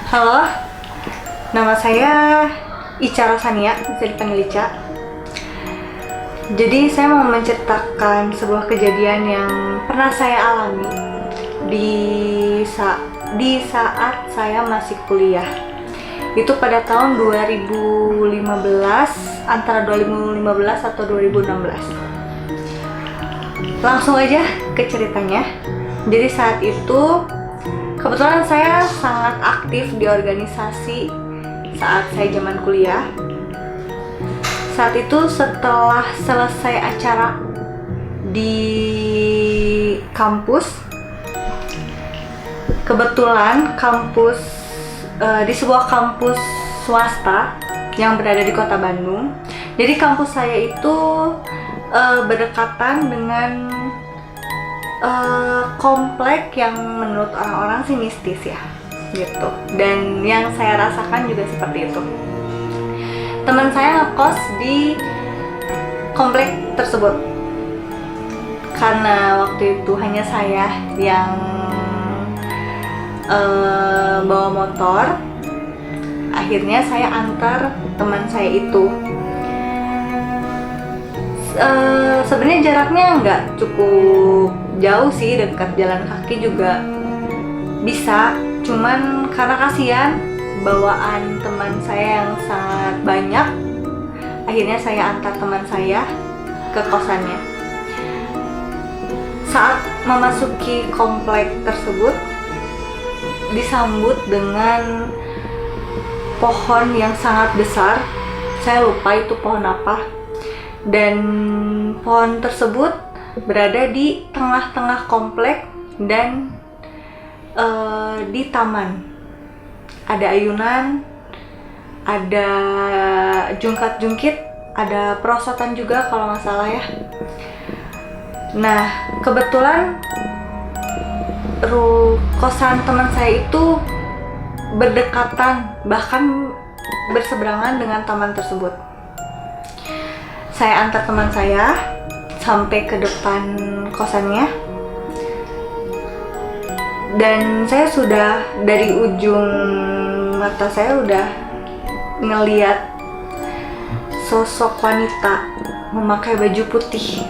Halo, nama saya Ica Rosania, bisa dipanggil Ica. Jadi saya mau menceritakan sebuah kejadian yang pernah saya alami di saat saya masih kuliah. Itu pada tahun 2015, antara 2015 atau 2016. Langsung aja ke ceritanya. Jadi saat itu kebetulan saya sangat aktif di organisasi saat saya zaman kuliah. Saat itu setelah selesai acara di kampus, kebetulan di sebuah kampus swasta yang berada di kota Bandung. Jadi kampus saya itu berdekatan dengan komplek yang menurut orang-orang sih mistis ya, gitu. Dan yang saya rasakan juga seperti itu. Teman saya ngekos di komplek tersebut. Karena waktu itu hanya saya yang bawa motor, akhirnya saya antar teman saya itu. Sebenarnya jaraknya nggak cukup jauh sih, dekat, jalan kaki juga bisa. Cuman karena kasihan bawaan teman saya yang sangat banyak, akhirnya saya antar teman saya ke kosannya. Saat memasuki komplek tersebut, disambut dengan pohon yang sangat besar. Saya lupa itu pohon apa. Dan pohon tersebut berada di tengah-tengah komplek dan di taman. Ada ayunan, ada jungkat-jungkit, ada perosotan juga kalau nggak salah ya. Nah, kebetulan kosan teman saya itu berdekatan, bahkan berseberangan dengan taman tersebut. Saya antar teman saya sampai ke depan kosannya, dan saya sudah dari ujung mata saya udah ngeliat sosok wanita memakai baju putih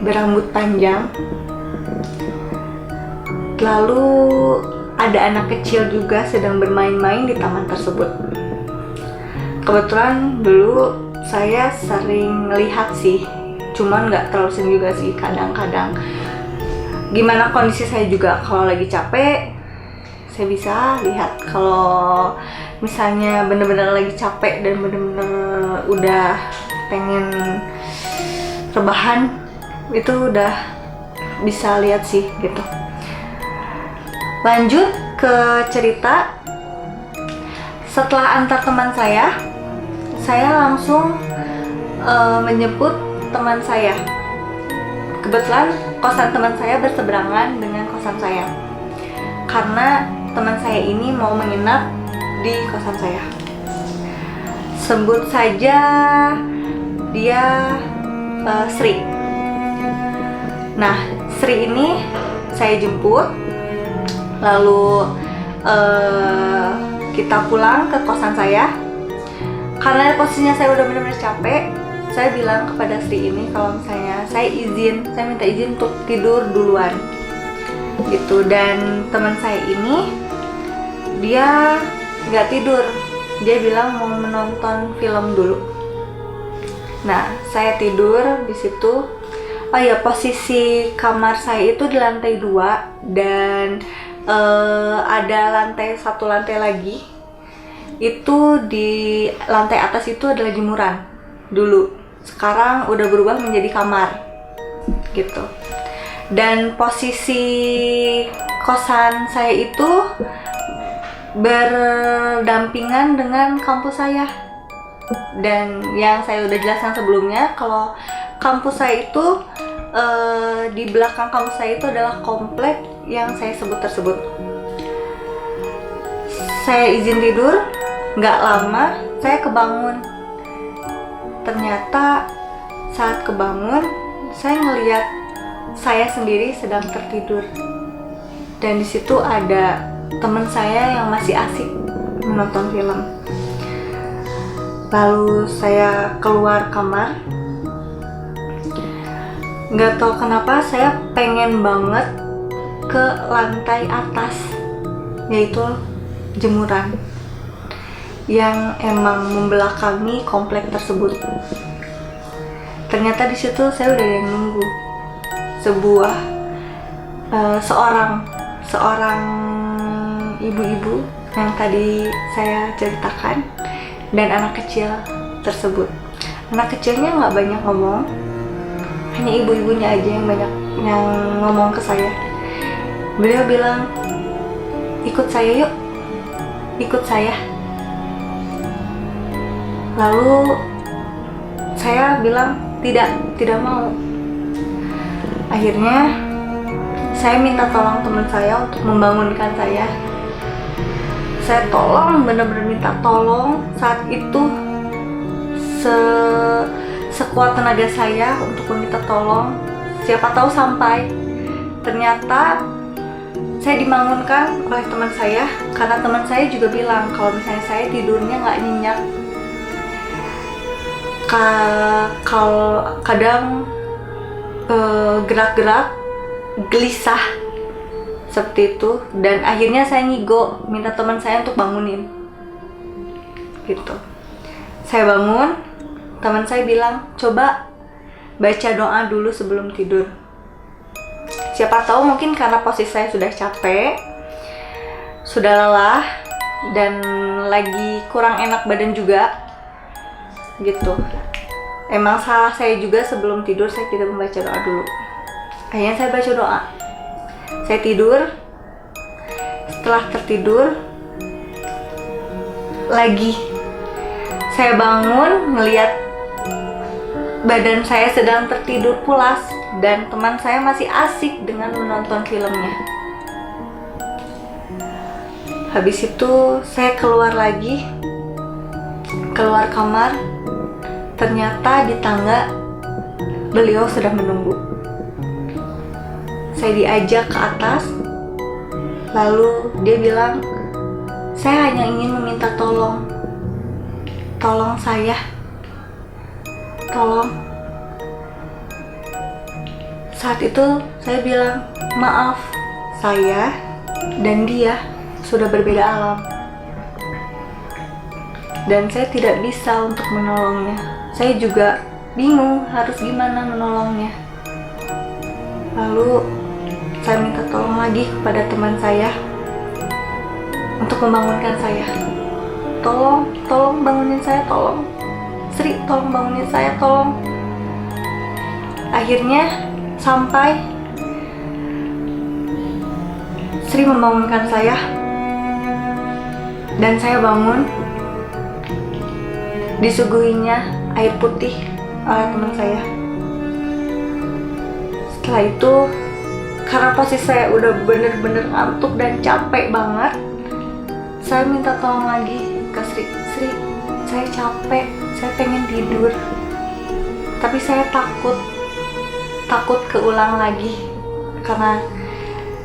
berambut panjang. Lalu ada anak kecil juga sedang bermain-main di taman tersebut. Kebetulan dulu saya sering ngelihat sih, cuman nggak terlalu sering juga sih. Kadang-kadang gimana kondisi saya juga, kalau lagi capek saya bisa lihat. Kalau misalnya bener-bener lagi capek dan bener-bener udah pengen rebahan, itu udah bisa lihat sih gitu. Lanjut ke cerita. Setelah antar teman saya langsung menjemput teman saya. Kebetulan kosan teman saya berseberangan dengan kosan saya, karena teman saya ini mau menginap di kosan saya. Sebut saja dia Sri. Nah, Sri ini saya jemput, lalu kita pulang ke kosan saya. Karena posisinya saya udah benar-benar capek, saya bilang kepada Sri ini kalau misalnya saya minta izin untuk tidur duluan gitu. Dan teman saya ini dia nggak tidur, dia bilang mau menonton film dulu. Nah, saya tidur di situ. Oh ya, posisi kamar saya itu di lantai 2 dan ada satu lantai lagi. Itu di lantai atas itu adalah jemuran dulu. Sekarang udah berubah menjadi kamar gitu. Dan posisi kosan saya itu berdampingan dengan kampus saya. Dan yang saya udah jelaskan sebelumnya, kalau kampus saya itu di belakang kampus saya itu adalah komplek yang saya sebut tersebut. Saya izin tidur, nggak lama saya kebangun. Ternyata saat kebangun, saya ngelihat saya sendiri sedang tertidur. Dan di situ ada teman saya yang masih asik menonton film. Lalu saya keluar kamar. Nggak tahu kenapa saya pengen banget ke lantai atas, yaitu jemuran yang emang membelakangi komplek tersebut. Ternyata di situ saya udah ada yang nunggu. Seorang ibu-ibu yang tadi saya ceritakan dan anak kecil tersebut. Anak kecilnya nggak banyak ngomong, hanya ibu-ibunya aja yang banyak yang ngomong ke saya. Beliau bilang, ikut saya yuk, ikut saya. Lalu saya bilang tidak mau. Akhirnya saya minta tolong teman saya untuk membangunkan saya. Saya tolong, benar-benar minta tolong saat itu sekuat tenaga saya untuk meminta tolong. Siapa tahu sampai. Ternyata saya dibangunkan oleh teman saya karena teman saya juga bilang kalau misalnya saya tidurnya nggak nyenyak. Kalau kadang gerak-gerak, gelisah seperti itu, dan akhirnya saya ngigo minta teman saya untuk bangunin gitu. Saya bangun, teman saya bilang coba baca doa dulu sebelum tidur. Siapa tahu mungkin karena posisi saya sudah capek, sudah lelah, dan lagi kurang enak badan juga gitu. Emang salah saya juga, sebelum tidur saya tidak membaca doa dulu. Akhirnya saya baca doa. Saya tidur. Setelah tertidur lagi, saya bangun melihat badan saya sedang tertidur pulas dan teman saya masih asik dengan menonton filmnya. Habis itu saya keluar lagi, keluar kamar. Ternyata di tangga beliau sudah menunggu. Saya diajak ke atas, lalu dia bilang, saya hanya ingin meminta tolong saya, tolong. Saat itu saya bilang, maaf, saya dan dia sudah berbeda alam dan saya tidak bisa untuk menolongnya. Saya juga bingung harus gimana menolongnya. Lalu saya minta tolong lagi kepada teman saya untuk membangunkan saya. Tolong bangunin saya, tolong. Sri, tolong bangunin saya, tolong. Akhirnya sampai Sri membangunkan saya dan saya bangun. Disuguhinya air putih oleh teman saya. Setelah itu, karena posisi saya udah bener-bener ngantuk dan capek banget, saya minta tolong lagi ke Sri. Sri, saya capek, saya pengen tidur, tapi saya takut keulang lagi karena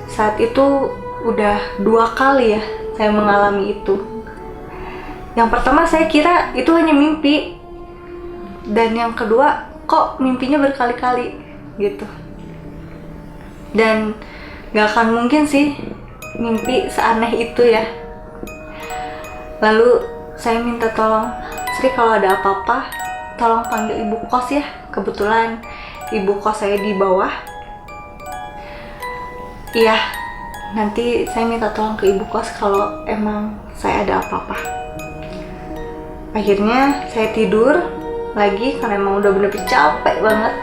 saat itu udah 2 kali ya saya mengalami itu. Yang pertama saya kira itu hanya mimpi, dan yang kedua kok mimpinya berkali-kali gitu. Dan gak akan mungkin sih mimpi seaneh itu ya. Lalu saya minta tolong, Sri, kalau ada apa-apa tolong panggil ibu kos ya. Kebetulan ibu kos saya di bawah. Iya, nanti saya minta tolong ke ibu kos kalau emang saya ada apa-apa. Akhirnya saya tidur lagi karena emang udah bener-bener capek banget.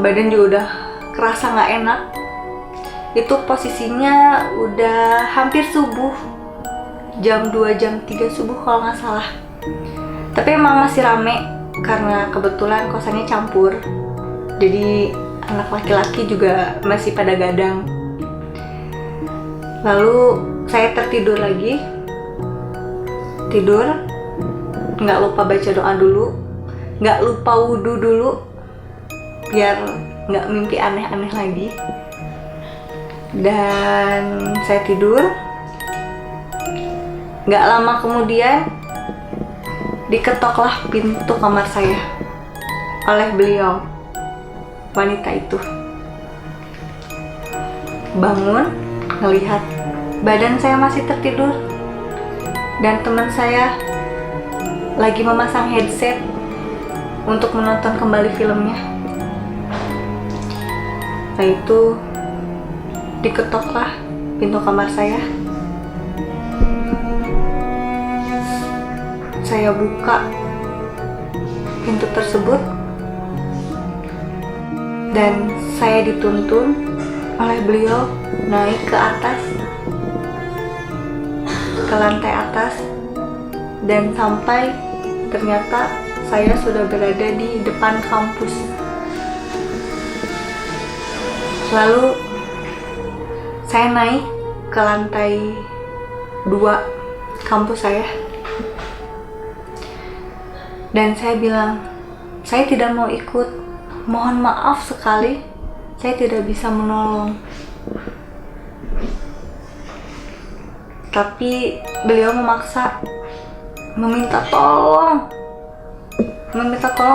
Badan juga udah kerasa gak enak. Itu posisinya udah hampir subuh, jam 2, jam 3 subuh kalau gak salah. Tapi emang masih rame karena kebetulan kosannya campur, jadi anak laki-laki juga masih pada gadang. Lalu saya tertidur lagi, tidur, nggak lupa baca doa dulu, nggak lupa wudhu dulu biar nggak mimpi aneh-aneh lagi. Dan saya tidur. Gak lama kemudian diketoklah pintu kamar saya oleh beliau, wanita itu. Bangun, ngelihat badan saya masih tertidur dan teman saya lagi memasang headset untuk menonton kembali filmnya. Setelah itu diketoklah pintu kamar saya. Saya buka pintu tersebut dan saya dituntun oleh beliau naik ke atas, ke lantai atas, dan sampai ternyata saya sudah berada di depan kampus. Lalu saya naik ke lantai 2 kampus saya. Dan saya bilang, saya tidak mau ikut. Mohon maaf sekali, saya tidak bisa menolong. Tapi beliau memaksa, meminta tolong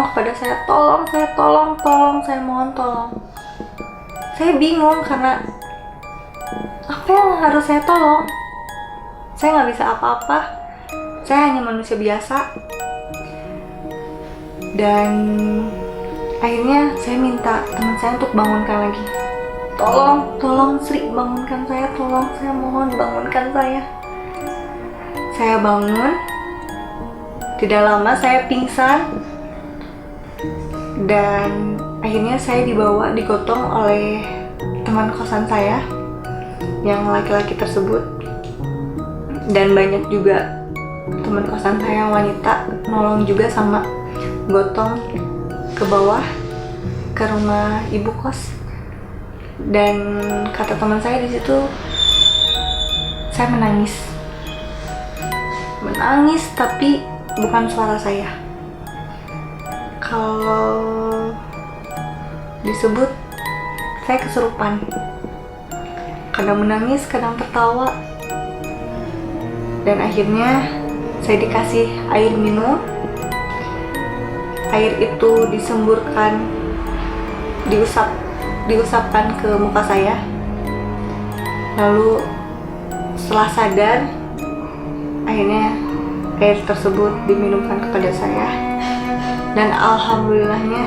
kepada saya. Tolong, saya mohon tolong. Saya bingung karena apa yang harus saya tolong? Saya nggak bisa apa-apa. Saya hanya manusia biasa. Dan akhirnya saya minta teman saya untuk bangunkan lagi. Tolong Sri, bangunkan saya, tolong, saya mohon bangunkan saya. Saya bangun. Tidak lama saya pingsan. Dan akhirnya saya digotong oleh teman kosan saya yang laki-laki tersebut. Dan banyak juga teman kosan saya yang wanita nolong juga, sama gotong ke bawah ke rumah ibu kos. Dan kata teman saya di situ, saya menangis, tapi bukan suara saya. Kalau disebut, saya kesurupan. Kadang menangis, kadang tertawa. Dan akhirnya saya dikasih air minum. Air itu disemburkan, diusapkan ke muka saya. Lalu setelah sadar, akhirnya air tersebut diminumkan kepada saya. Dan alhamdulillahnya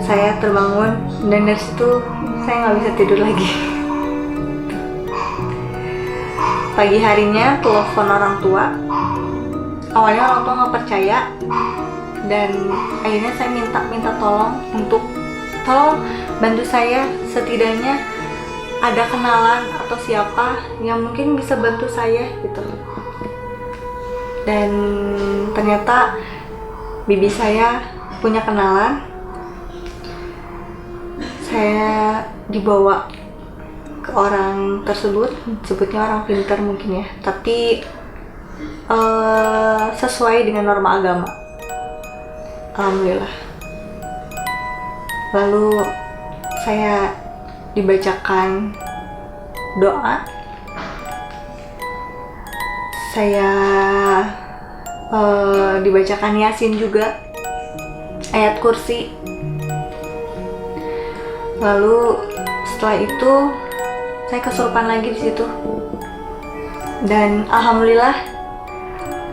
saya terbangun, dan dari situ saya nggak bisa tidur lagi. Pagi harinya telepon orang tua. Awalnya orang tua nggak percaya, dan akhirnya saya minta tolong bantu saya, setidaknya ada kenalan atau siapa yang mungkin bisa bantu saya gitu. Dan ternyata bibi saya punya kenalan. Saya dibawa ke orang tersebut, sebutnya orang pintar mungkin ya, tapi sesuai dengan norma agama. Alhamdulillah. Lalu saya dibacakan doa, saya dibacakan Yasin juga, ayat kursi. Lalu setelah itu saya kesurupan lagi di situ. Dan alhamdulillah,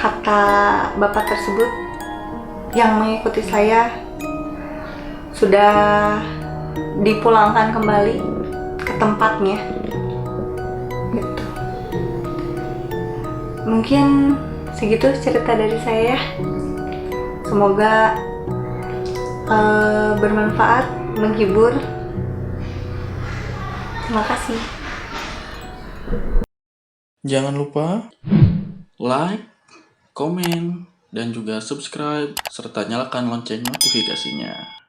kata bapak tersebut yang mengikuti saya sudah dipulangkan kembali ke tempatnya gitu. Mungkin segitu cerita dari saya. Semoga bermanfaat, menghibur. Terima kasih. Jangan lupa like, komen, dan juga subscribe, serta nyalakan lonceng notifikasinya.